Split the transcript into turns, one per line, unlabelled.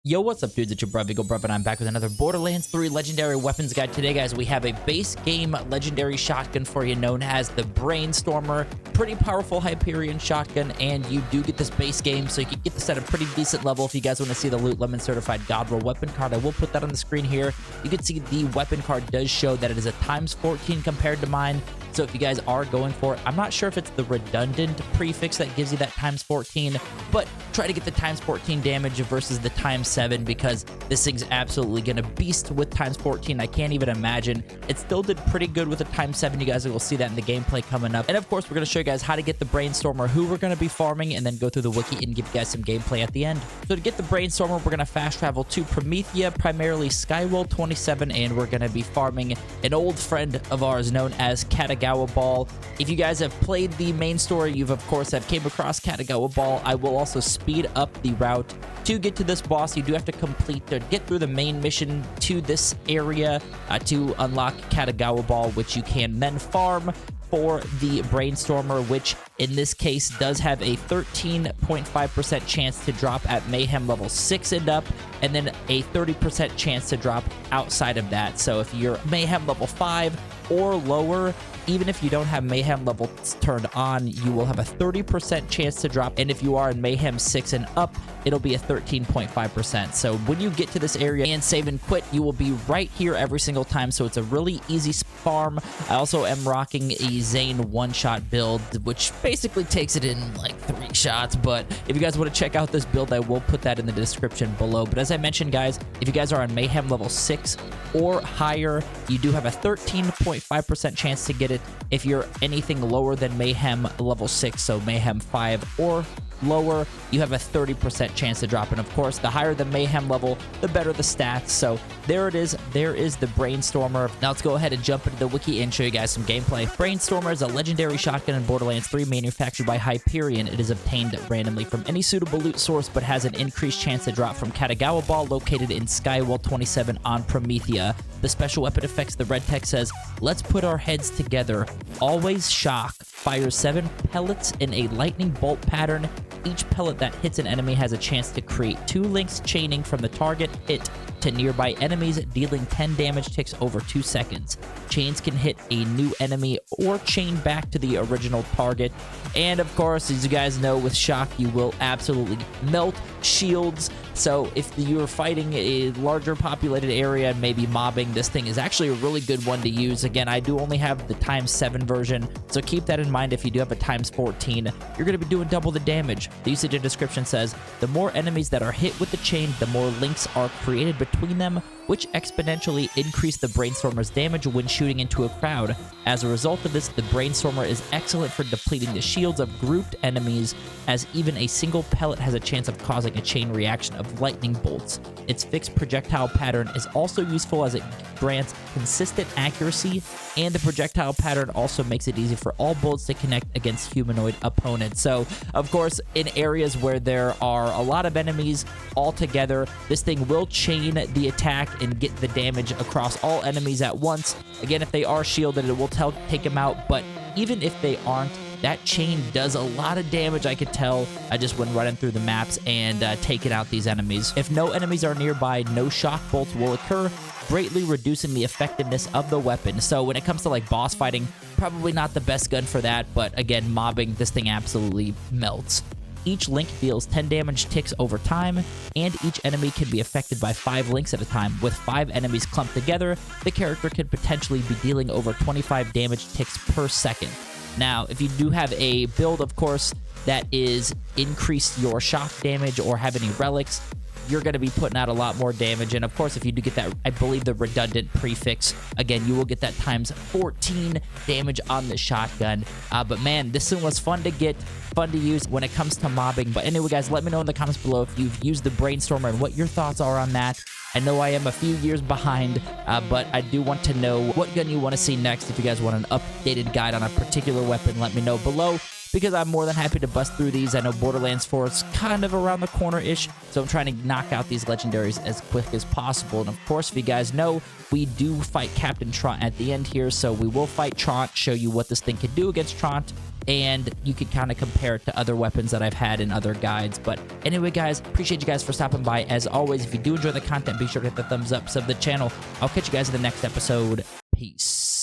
Yo, what's up, dudes? It's your bro, Vigo, and I'm back with another Borderlands 3 Legendary Weapons Guide. Today, guys, we have a base game legendary shotgun for you known as the Brainstormer. Pretty powerful Hyperion shotgun, and you do get this base game, so you can get this at a pretty decent level. If you guys want to see the Loot Lemon Certified God Roll weapon card, I will put that on the screen here. You can see the weapon card does show that it is a ×14 compared to mine. So if you guys are going for it, I'm not sure if it's the redundant prefix that gives you that ×14, but try to get the ×14 damage versus the ×7 because this thing's absolutely going to beast with ×14. I can't even imagine. It still did pretty good with the ×7. You guys will see that in the gameplay coming up. And of course, we're going to show you guys how to get the Brainstormer, who we're going to be farming, and then go through the wiki and give you guys some gameplay at the end. So to get the Brainstormer, we're going to fast travel to Promethea, primarily Skywell 27, and we're going to be farming an old friend of ours known as Katagawa Ball. If you guys have played the main story, you've of course have came across Katagawa Ball. I will also speed up the route to get to this boss. You do have to get through the main mission to this area to unlock Katagawa Ball, which you can then farm for the Brainstormer, which in this case does have a 13.5% chance to drop at Mayhem level 6 and up, and then a 30% chance to drop outside of that. So if you're Mayhem level 5 or lower, even if you don't have Mayhem levels turned on, you will have a 30% chance to drop. And if you are in Mayhem 6 and up, it'll be a 13.5%. So when you get to this area and save and quit, you will be right here every single time. So it's a really easy farm. I also am rocking a Zane one-shot build, which basically takes it in like 3 shots. But if you guys want to check out this build, I will put that in the description below. But as I mentioned, guys, if you guys are on Mayhem level 6 or higher, you do have a 13.5% chance to get it. If you're anything lower than Mayhem level 6, so Mayhem 5 or lower, you have a 30% chance to drop. And of course, the higher the Mayhem level, the better the stats. So there it is. There is the Brainstormer. Now let's go ahead and jump into the wiki and show you guys some gameplay. Brainstormer is a legendary shotgun in Borderlands 3 manufactured by Hyperion. It is obtained randomly from any suitable loot source, but has an increased chance to drop from Katagawa Ball located in Skywell 27 on Promethea. The special weapon effects, the red text says, "Let's put our heads together. Always shock. Fires 7 pellets in a lightning bolt pattern. Each pellet that hits an enemy has a chance to create 2 links chaining from the target hit to nearby enemies, dealing 10 damage ticks over 2 seconds. Chains can hit a new enemy or chain back to the original target." And of course, as you guys know, with shock, you will absolutely melt shields. So if you're fighting a larger populated area and maybe mobbing, this thing is actually a really good one to use. Again, I do only have the ×7 version, so keep that in mind. If you do have a ×14, you're going to be doing double the damage. The usage and description says, "The more enemies that are hit with the chain, the more links are created between them, which exponentially increase the Brainstormer's damage when shooting into a crowd. As a result of this, the Brainstormer is excellent for depleting the shields of grouped enemies, as even a single pellet has a chance of causing a chain reaction of lightning bolts. Its fixed projectile pattern is also useful as it grants consistent accuracy, and the projectile pattern also makes it easy for all bullets to connect against humanoid opponents." So, of course, in areas where there are a lot of enemies all together, this thing will chain the attack and get the damage across all enemies at once. Again, if they are shielded, it will take them out, but even if they aren't, that chain does a lot of damage, I could tell, just when running through the maps and taking out these enemies. If no enemies are nearby, no shock bolts will occur, greatly reducing the effectiveness of the weapon. So when it comes to like boss fighting, probably not the best gun for that, but again, mobbing, this thing absolutely melts. Each link deals 10 damage ticks over time, and each enemy can be affected by 5 links at a time. With 5 enemies clumped together, the character could potentially be dealing over 25 damage ticks per second. Now, if you do have a build, of course, that is increase your shock damage or have any relics, you're going to be putting out a lot more damage. And of course, if you do get that, I believe, the redundant prefix, again, you will get that ×14 damage on the shotgun. But man, this one was fun to get, fun to use when it comes to mobbing. But anyway, guys, let me know in the comments below if you've used the Brainstormer and what your thoughts are on that. I know I am a few years behind, but I do want to know what gun you want to see next. If you guys want an updated guide on a particular weapon, let me know below, because I'm more than happy to bust through these. I know Borderlands 4 is kind of around the corner-ish, so I'm trying to knock out these legendaries as quick as possible. And of course, if you guys know, we do fight Captain Trant at the end here, so we will fight Trant, show you what this thing can do against Trant. and you can kind of compare it to other weapons that I've had in other guides. But anyway, guys, appreciate you guys for stopping by. As always, if you do enjoy the content, be sure to hit the thumbs up, sub the channel. I'll catch you guys in the next episode. Peace.